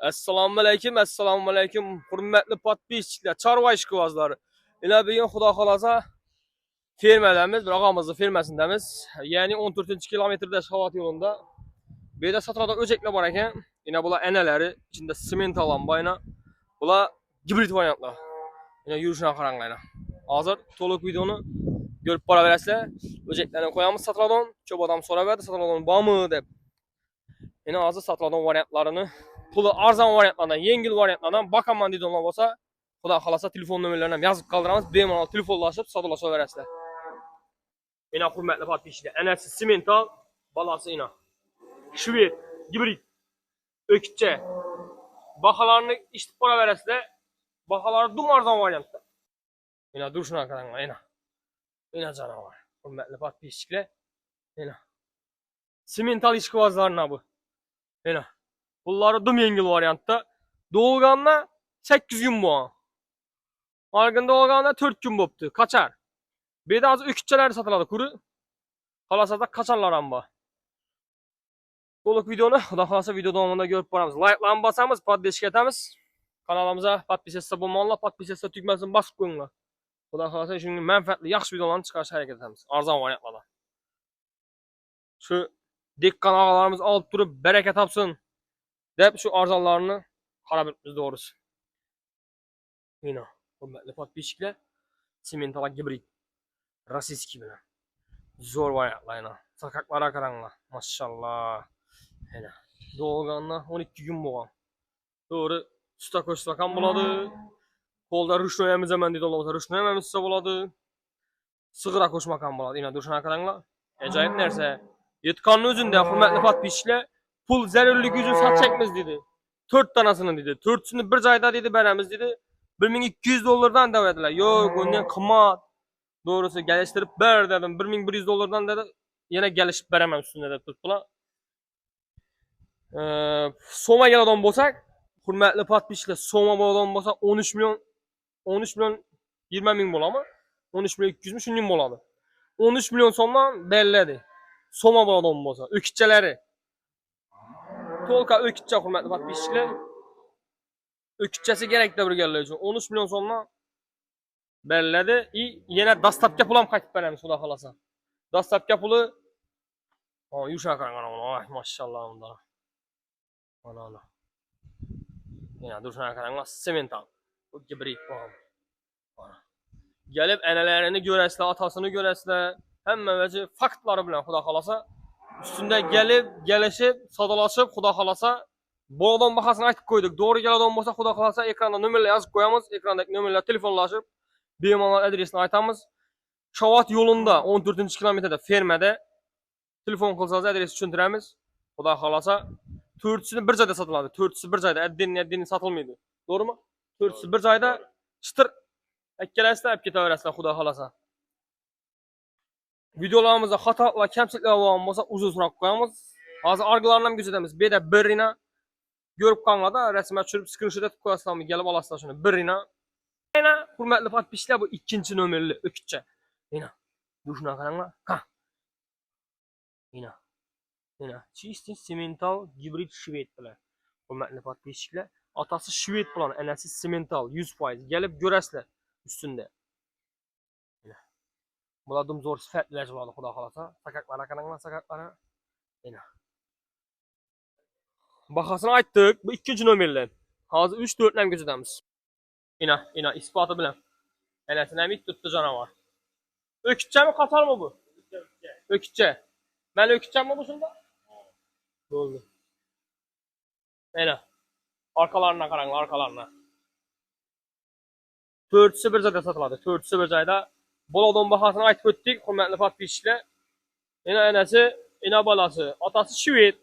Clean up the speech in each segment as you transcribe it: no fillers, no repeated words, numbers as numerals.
Assalomu alaykum, hurmatli podpischilar, chorva ishqibozlari. Ila bugun xudo xolasa fermadamiz, bir og'amizning fermasindamiz. Ya'ni 14-kilometrda Shavot yo'lida. Bu yerda satrada o'jaklar bor ekan. Yana bular analari, ichida sement olan bayna. Bular gibrid variantlar. Yana yurishini qaranglar. Hozir to'liq videoni ko'rib boraverasizlar. O'jaklarni qo'yamiz satradan. Ko'p odam so'rab edi, satradan bormi deb. Yana hozir satradan variantlarini puli arzon variantlardan, yengil variantlardan bakaman deydiganlar bo'lsa, xudo xolasa telefon nomerlarini ham yozib qoldiramiz. Bemalol telefonlashib, savdolashaverasizlar. Ina hurmatli podpischilar, anasi semental, balasi ina. Shved, gibrid, o'kitcha. Baholarni eshitib qo'raverasizlar. Baholari dum arzon variantda. Ina dushna qaranglar, ina. Ina janovar. Hurmatli podpischilar, ina. Semental ishqibozlarna bu. Ina. Bunları dum yengil variantda. Doğulganla 8 gün bu an. Argın doğulganla 4 gün boptu. Kaçar. Bir de az ökütçeler satılады kuru. Kalasada kaçarlar amba. To'liq videoni xudo xolasa video davomida ko'rib boramiz. Like'larni bosamiz, podpishka etamiz. Kanalimizga podpishka bo'lmaganlar podpishka tugmasini bosib qo'yinglar. Xudo xolasa shunga manfaatli, yaxshi videolarni chiqarishga harakat etamiz. Arzon variantlarda. Shu dekkan og'alarimiz olib turib baraka topsin deb shu arzonlarni qarab o'tmiz doğrusu. Yine hurmatli podpishchilar, semental gibrid rossiyskiy bilan zo'r variantlar. Sakaklara qaranglar, maşallah. Yana doğulgandan 12 gün bo'lgan. To'g'ri, usta ko'rsatsa ham bo'ladi. Qo'lda rushnoyamiz ham deydi Alloh, rushnoyamiz olsa bo'ladi. Sig'ira qo'shmak ham bo'ladi. Yana dushna qaranglar. Ajoyib narsa. Yetqanning o'zida hurmatli podpishchilar, pul zarurligi uchun sotchakmiz dedi. 4 tanasini dedi. 4'sini bir joyda dedi beramiz dedi. $1200 davadilar. Yo'q, undan qimmat. Doğrusu geliştirip ber dedim. $1100 dedi. Yine gelişip veremem üstünde de tuttular. Soma geleden bolsak, hurmatli podpishchilar, soma bo'lgan bo'lsa 13 milyon 20 ming bo'ladi. 13 milyon 200 ming shunday bo'ladi. 13 milyon so'mdan belladi. Soma bo'lgan bo'lsa, o'kitchalari. To'lqa o'kitcha hurmatli podpishchilar. O'kitchasi kerak deb turganlar uchun 13 milyon so'mdan belladi. Yana dastlabki pul ham qaytib beramiz, xudo xolasa. Dastlabki puli yumshoq qarang, maşallah unda. Ana. Yana dushna qaranglar, semental. Bu gibrid bo'lgan. Ana. Gelip enelerini görəsizlər, atasını görəsizlər. Həmmə vəcə faktlары bilan xudo xolasa üstündə gəlib, gəlişib, sadalaşıb xudo xolasa bu adam baxasını aytib qoyduq. Doğru gələn adam bolsa xudo xolasa ekranda nömrələr yazıb qoyamız. Ekrandakı nömrələr telefonlaşıb bemalol adresini aytamiz. Shavot yolunda 14-kilometrdə fermədə telefon qılsanız adresi tushuntiramiz. Xudo xolasa 4'sini bir joyda satıladi. 4'si bir joyda, addini satılmaydı. Doğru mu? 4'si bir joyda çıtır akkelasizlar, olib ketaverasizlar xudo xolasa. Videolarimizda xato va kamchiliklar bo'lgan bo'lsa uzunroq qo'yamiz. Hozir arglarni ham ko'rsatamiz. Bu yerda birina ko'rib qolinglarda, rasmga tushirib screenshot etib qo'yasizlarmi, kelib olasizlar shuni. Birina. Yana hurmatli podpishchilar, bu 2-nomerli o'kitcha. Yana dushna qaranglar. Ha. Yana чистый semental gibrid shved bilan. Hurmatli podpishchilar, atası shved bilan, anasi semental 100%. Gelib ko'rasizlar üstünde. Bulardan zo'r sifatlar bo'ladi xudo xolasa. Sakaklara qaranglar, sakaklara. Mana. Bahasini aytdik. Bu 2-nomerlar. Hozir 3-4 dan ko'rsatamiz. Ina isboti bilan. Anasini ham tutdi janovar. O'kitchami, qatormi bu? O'kitcha. Mana o'kitchami bu shunda? Bo'ldi. Mana. Arkalarına qaranglar, arkalarına. 4'si bir joyda sotiladi. 4'si bir joyda. Boladon bahasını aytib o'tdik, hurmatli podpishchilar. Ina anasi, ina balasi, atasi shved.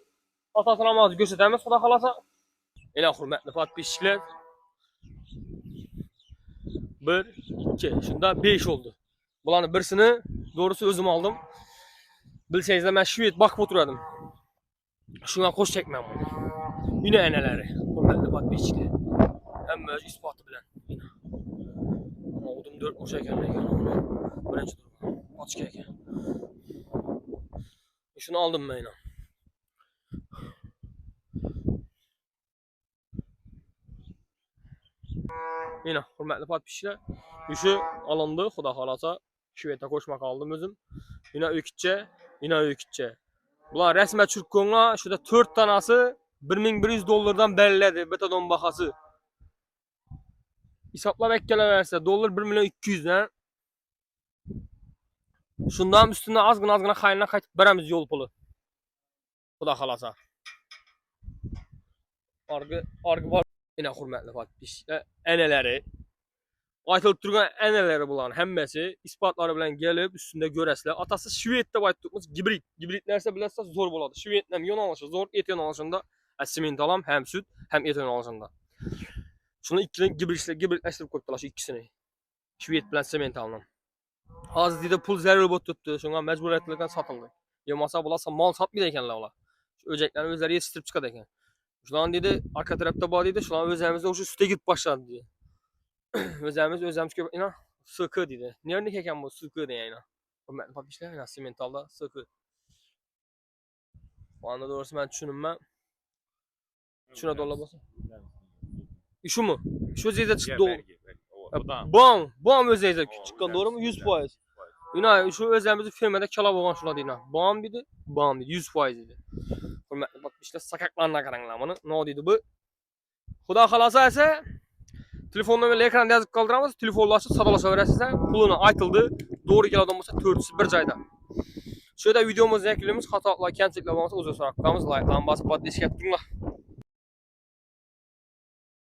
Atasini ham hozir ko'rsatamiz, xudo xolasa. Ina hurmatli podpishchilar. 1, 2, shunda 5 oldu. Bularni birisini doğrusu o'zim oldim. Bilsangizlar, men shved boqib o'tiradim. Shunga qo'sh chekman buni. Ina analari, hurmatli podpishchilar. Hamma isboti bilan. Oldum 4 boş ekan lekin. Birinchi turgan. Ochga ekan. Shuni oldim men. Yine hürmetli podpisçiler. Üçü alındı. Xuda xalasa Şivete koşmak aldım özüm. Yine öykütçe. Bunlar resme çürkkonga şurada 4 tanası 1100 dolardan belirledi. Betadon bakası. Hesaplap ekkelerse dolar 1 milyon 200 'den. Şundan üstünde azgına xayına qaytıb beremiz yol pulu. Xuda xalasa. Argı var. Yine hürmetli podpisçiler. Eneleri. Aytılıp turgan eneleri bulan hemmesi ispatları bilen gelip üstünde göresler. Atası Şved'de baytdıqımız gibrit. Gibrit nerse bilirse zor boladı. Şved'le yonalışı zor, etan alışında simint alam hem süt hem etan alışında. Şunu ikilin gibritleştirip koydular şu ikisini. Şved bilen simint alınan. Az dedi pul zərər bot tutdu. Şuna mecbur ettilerken satıldı. Yemasa bulasa mal satmıyor ekenler ola. Şu öceklerini özleri yetiştirip çıkadı eken. Şulan dedi arka tarafta bağ dedi. Şulan özlerimizde o şu süte gidip başladı dedi. Özemiz köp ina sıkı dedi. Nerede keken bu sıkı diye ina. Ben papişler ina simentalda sıkı. O anda doğrusu ben düşünmem. Şuna dolla basın. Şu mu? Şu zeyde çıktı. Bam özeyde çıkan doğru mu? 100%. İna şu özemizi firmada kala boğan şula deyina. Bam dedi. 100% dedi. Hürmetli papişler sakaklarına karanlar bunu. Ne dedi bu? Xuda xalasa ise telefon nömrəli ekranda yazıb qaldıramaz, telefonlaşıb sadalaşa verəsizsə, pulunu aytıldı, doğru gel adam olsa 400 bir cayda. Şöyle videomuzun eklimiz hatalar, kentlikler olmasa uzun sonra. Like, basıp, podpis yaptırınlar.